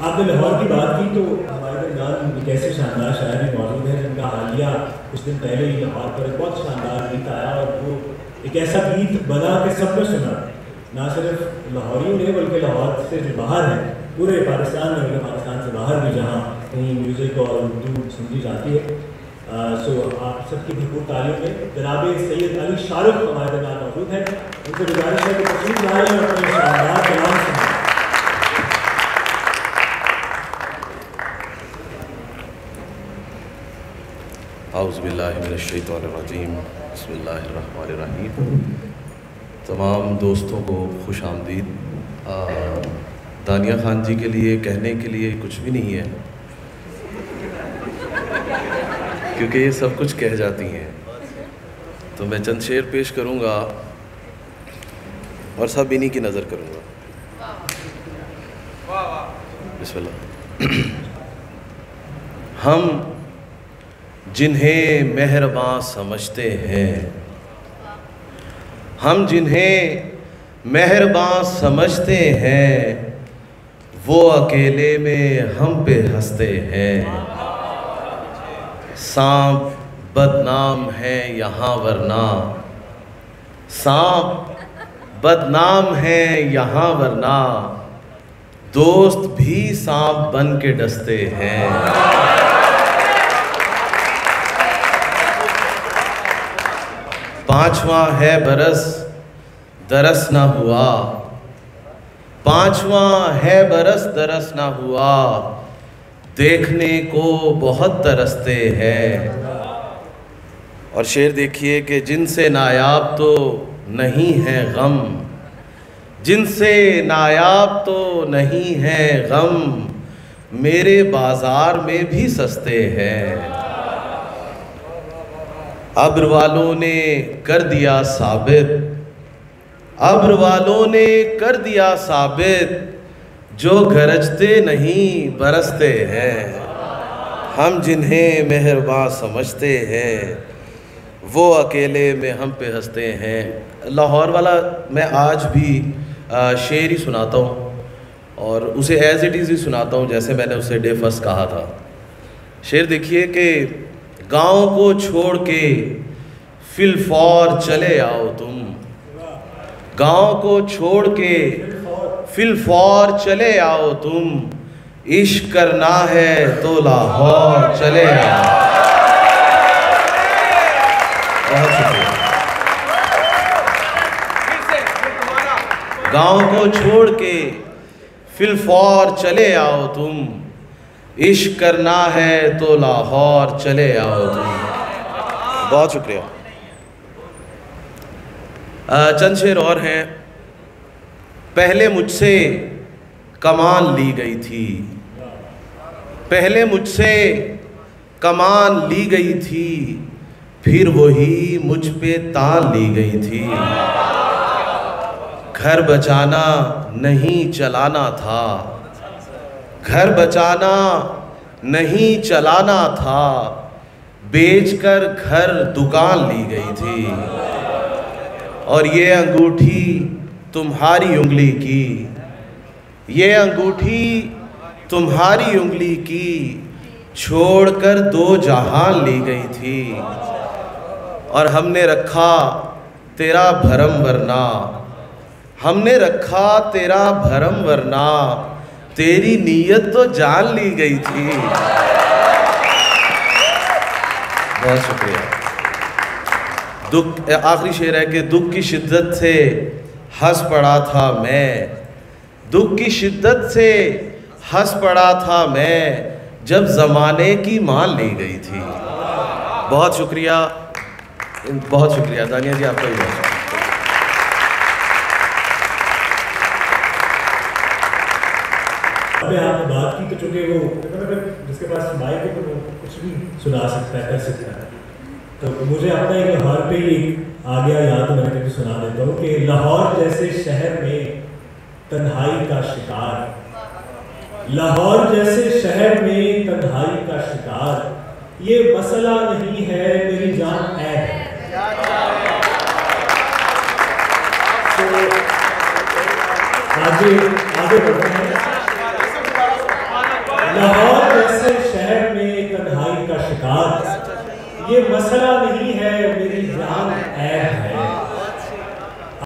आपने लाहौर की बात की तो हमारे दरमियान एक ऐसे शानदार शायर भी मौजूद है जिनका हालिया कुछ दिन पहले ही लाहौर पर एक बहुत शानदार गीत आया और वो एक ऐसा गीत बना कि सबने सुना, ना सिर्फ लाहौरियों ने बल्कि लाहौर से जो बाहर है पूरे पाकिस्तान में, बल्कि पाकिस्तान से बाहर भी जहाँ कहीं म्यूज़िक और उर्दू समझी जाती है। सो आप सबकी भरपूर तालीम में जनाब सैयद अली शाहरुख हमारे दरमियान मौजूद है। उनसे गुजारिश है कि तशरीफ लाएं और अपने शानदार कलाम सुनाएं। औज़ुबिल्लाहिमिनश्शैतानिर्रजीम बिस्मिल्लाहिर्रहमानिर्रहीम। तमाम दोस्तों को खुश आमदीद। दानिया ख़ान जी के लिए कहने के लिए कुछ भी नहीं है, क्योंकि ये सब कुछ कह जाती हैं। तो मैं चंद शेर पेश करूँगा और सब इन्हीं की नज़र करूँगा। बिस्मिल्लाह। हम जिन्हें मेहरबान समझते हैं, हम जिन्हें मेहरबान समझते हैं, वो अकेले में हम पे हंसते हैं। सांप बदनाम है यहाँ वरना, सांप बदनाम है यहाँ वरना, दोस्त भी सांप बन के डसते हैं। पांचवा है बरस दरस ना हुआ, पांचवा है बरस दरस ना हुआ, देखने को बहुत तरसते हैं। और शेर देखिए कि जिनसे नायाब तो नहीं है गम, जिनसे नायाब तो नहीं है गम, मेरे बाजार में भी सस्ते हैं। अब्र वालों ने कर दिया साबित, अब्र वालों ने कर दिया साबित, जो गरजते नहीं बरसते हैं। हम जिन्हें मेहरबान समझते हैं, वो अकेले में हम पे हंसते हैं। लाहौर वाला मैं आज भी शेर ही सुनाता हूँ और उसे एज इट इज़ ही सुनाता हूँ जैसे मैंने उसे डे फर्स्ट कहा था। शेर देखिए कि गाँव को छोड़ के फिलफौर चले आओ तुम, गाँव को छोड़ के फिलफौर चले आओ तुम, इश्क करना है तो लाहौर चले आओ। बहुत शुक्रिया। गाँव को छोड़ के फिलफौर चले आओ तुम, इश्क करना है तो लाहौर चले आओ तुम। बहुत शुक्रिया। चंद शेर और हैं। पहले मुझसे कमान ली गई थी, पहले मुझसे कमान ली गई थी, फिर वही मुझ पे तान ली गई थी। घर बचाना नहीं चलाना था, घर बचाना नहीं चलाना था, बेचकर घर दुकान ली गई थी। और ये अंगूठी तुम्हारी उंगली की, ये अंगूठी तुम्हारी उंगली की, छोड़कर दो जहान ली गई थी। और हमने रखा तेरा भरम वरना, हमने रखा तेरा भरम वरना, तेरी नीयत तो जान ली गई थी। बहुत शुक्रिया। दुख, आखिरी शेर है कि दुख की शिद्दत से हंस पड़ा था मैं, दुख की शिद्दत से हंस पड़ा था मैं, जब ज़माने की मान ली गई थी। बहुत शुक्रिया, बहुत शुक्रिया दानिया जी, आपका भी बहुत शुक्रिया। अभी आपने बात की तो चूँकि वो जिसके पास माइक है तो वो कुछ भी सुना सकता है, कर सकता है। तो मुझे अपना एक लाहौर पे ही आ गया याद, तो मैंने कभी सुना देता हूँ कि लाहौर जैसे शहर में तन्हाई का शिकार, लाहौर जैसे शहर में तन्हाई का शिकार, ये मसला नहीं है मेरी जान है। आगे बढ़ते हैं। शहर में तन्हाई का शिकार, ये मसला नहीं है मेरी